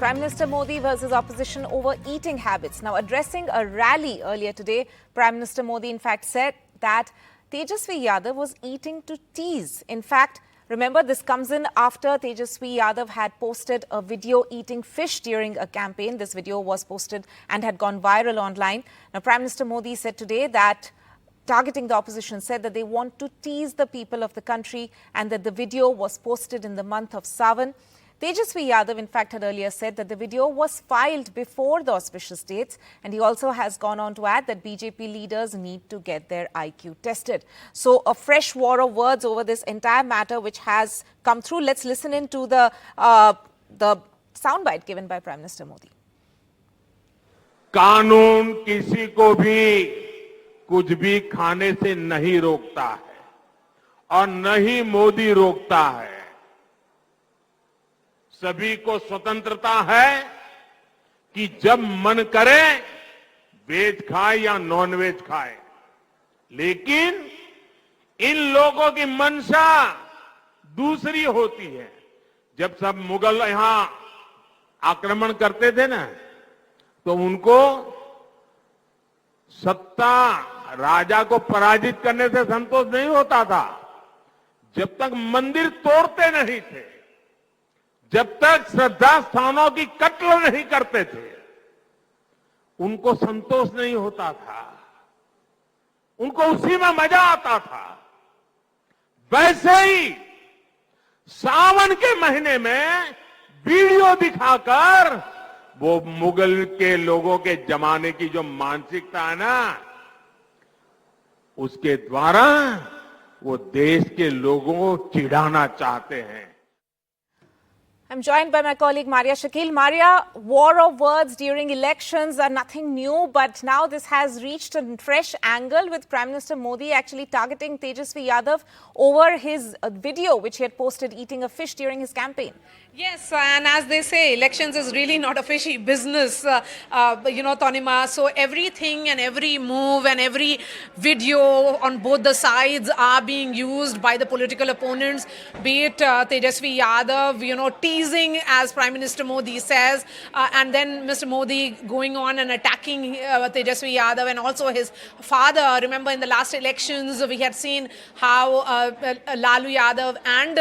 Prime Minister Modi versus opposition over eating habits. Now, addressing a rally earlier today, Prime Minister Modi in fact said that Tejasvi Yadav was eating to tease. In fact, remember, this comes in after Tejasvi Yadav had posted a video eating fish during a campaign. This video was posted and had gone viral online. Now, Prime Minister Modi said today that targeting the opposition, said that they want to tease the people of the country and that the video was posted in the month of Sawan. Tejasvi Yadav, in fact, had earlier said that the video was filed before the auspicious dates, and he also has gone on to add that BJP leaders need to get their IQ tested. So a fresh war of words over this entire matter which has come through. Let's listen into the soundbite given by Prime Minister Modi. कानून किसी को भी कुछ भी खाने से नहीं रोकता है और न ही मोदी रोकता है। सभी को स्वतंत्रता है कि जब मन करे वेज खाए या नॉन वेज खाए, लेकिन इन लोगों की मंशा दूसरी होती है। जब सब मुगल यहां आक्रमण करते थे ना, तो उनको सत्ता राजा को पराजित करने से संतोष नहीं होता था। जब तक मंदिर तोड़ते नहीं थे, जब तक श्रद्धा स्थानों की कत्ल नहीं करते थे, उनको संतोष नहीं होता था, उनको उसी में मजा आता था। वैसे ही सावन के महीने में वीडियो दिखाकर वो मुगल के लोगों के जमाने की जो मानसिकता है ना, उसके द्वारा वो देश के लोगों को चिढ़ाना चाहते हैं। I'm joined by my colleague Maria Shakil. Maria, war of words during elections are nothing new, but now this has reached a fresh angle with Prime Minister Modi actually targeting Tejasvi Yadav over his video which he had posted eating a fish during his campaign. Yes, and as they say, elections is really not a fishy business, Tanima. So everything and every move and every video on both the sides are being used by the political opponents, be it Tejasvi Yadav, teasing as Prime Minister Modi says, and then Mr. Modi going on and attacking Tejasvi Yadav and also his father. Remember, in the last elections, we had seen how Lalu Yadav and,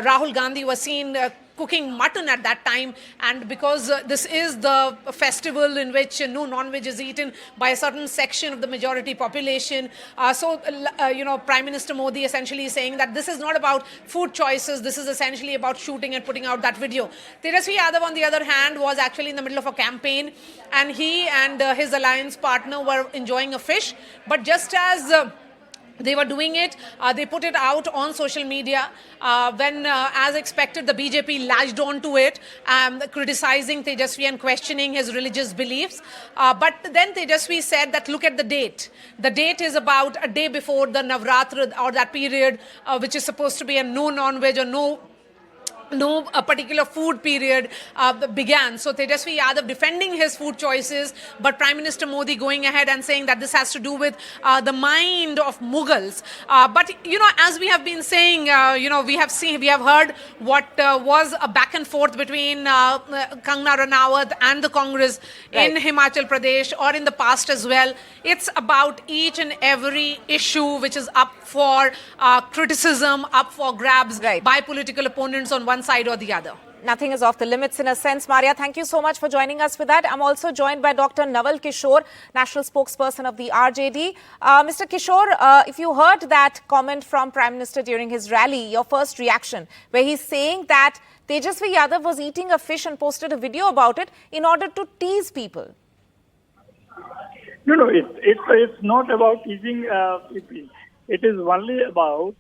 Rahul Gandhi was seen cooking mutton at that time, and because this is the festival in which no non-veg is eaten by a certain section of the majority population. Prime Minister Modi essentially is saying that this is not about food choices, this is essentially about shooting and putting out that video. Tejasvi Yadav, on the other hand, was actually in the middle of a campaign, and he and his alliance partner were enjoying a fish, but just as they were doing it, they put it out on social media when, as expected, the BJP latched on to it, criticizing Tejasvi and questioning his religious beliefs. But then Tejasvi said that look at the date. The date is about a day before the Navratra, or that period which is supposed to be a no non-veg or no particular food period began. So Tejasvi Yadav defending his food choices, but Prime Minister Modi going ahead and saying that this has to do with the mind of Mughals. But as we have been saying, we have heard what was a back and forth between Kangana Ranawat and the Congress in Himachal Pradesh, or in the past as well. It's about each and every issue which is up for criticism, up for grabs by political opponents on one side or the other. Nothing is off the limits in a sense. Maria, thank you so much for joining us with that. I'm also joined by Dr. Naval Kishore, national spokesperson of the RJD. Mr. Kishore, if you heard that comment from Prime Minister during his rally, your first reaction, where he's saying that Tejasvi Yadav was eating a fish and posted a video about it in order to tease people. No, it's not about teasing people. It is only about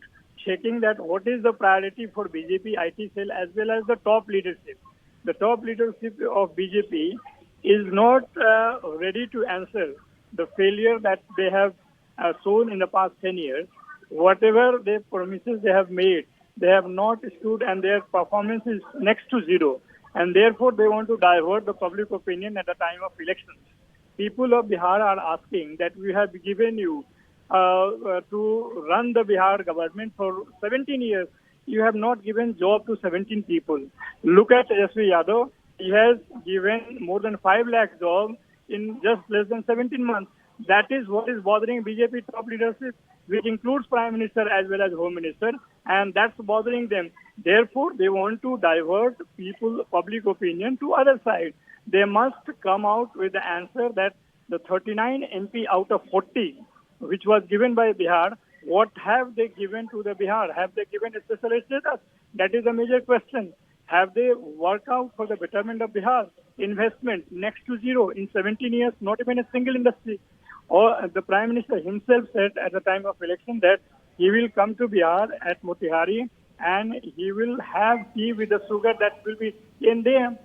checking that what is the priority for BJP IT cell as well as the top leadership. The top leadership of BJP is not ready to answer the failure that they have shown in the past 10 years. Whatever their promises they have made, they have not stood, and their performance is next to zero. And therefore, they want to divert the public opinion at the time of elections. People of Bihar are asking that we have given you to run the Bihar government for 17 years. you have not given job to 17 people. Look at Tejasvi Yadav. He has given more than 5 lakh jobs in just less than 17 months. That is what is bothering BJP top leadership, which includes Prime Minister as well as Home Minister, and that's bothering them. Therefore, they want to divert people, public opinion to other side. They must come out with the answer that the 39 MP out of 40, which was given by Bihar, what have they given to the Bihar? Have they given a special status? That is a major question. Have they worked out for the betterment of Bihar? Investment next to zero in 17 years, not even a single industry. Or the Prime Minister himself said at the time of election that he will come to Bihar at Motihari and he will have tea with the sugar that will be in there.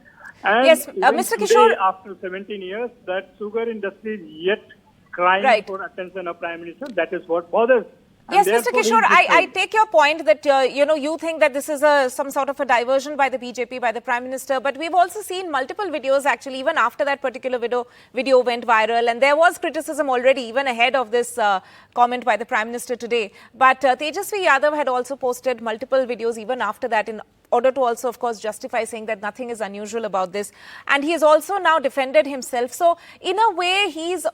And Yes, even Mr. today, Kishore. after 17 years, that sugar industry is yet crying Right. for attention of Prime Minister. That is what bothers. And Yes, Mr. therefore he Kishore, is I decided. take your point that, you think that this is some sort of a diversion by the BJP, by the Prime Minister. But we've also seen multiple videos, actually, even after that particular video went viral. And there was criticism already, even ahead of this comment by the Prime Minister today. But Tejasvi Yadav had also posted multiple videos even after that in order to also, of course, justify saying that nothing is unusual about this. And he has also now defended himself. So, in a way, he's,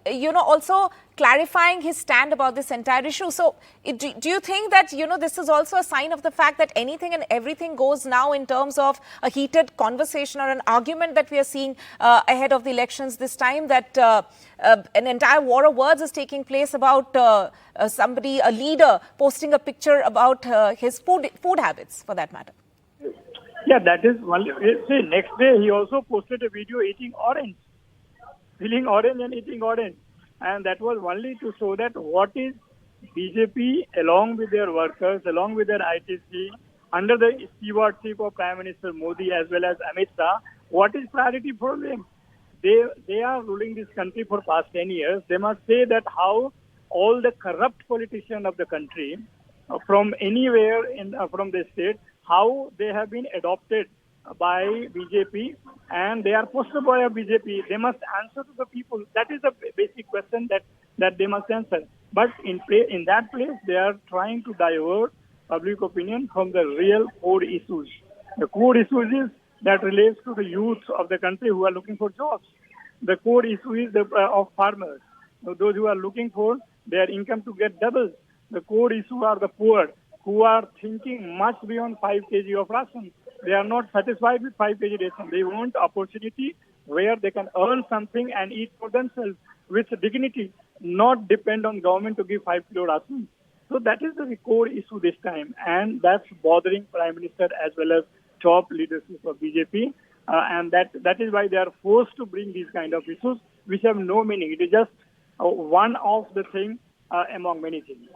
also clarifying his stand about this entire issue. So, do you think that, this is also a sign of the fact that anything and everything goes now in terms of a heated conversation or an argument that we are seeing ahead of the elections this time, that an entire war of words is taking place about somebody, a leader, posting a picture about his food habits, for that matter? Yeah, that is one. See, next day he also posted a video eating orange, peeling orange and eating orange. And that was only to show that what is BJP along with their workers, along with their ITC, under the stewardship of Prime Minister Modi as well as Amit Shah, what is priority for them? They are ruling this country for past 10 years. They must say that how all the corrupt politicians of the country, from anywhere from the state, how they have been adopted by BJP and they are poster boy of BJP. They must answer to the people. That is a basic question that they must answer. But in that place, they are trying to divert public opinion from the real core issues. The core issues is that relates to the youth of the country who are looking for jobs. The core issue is of farmers. So those who are looking for their income to get doubled. The core issue are the poor who are thinking much beyond 5 kg of ration. They are not satisfied with 5 kg ration. They want opportunity where they can earn something and eat for themselves with dignity, not depend on government to give 5 kg ration. So that is the core issue this time, and that's bothering Prime Minister as well as top leadership of BJP, and that is why they are forced to bring these kind of issues which have no meaning. It is just one of the thing among many things.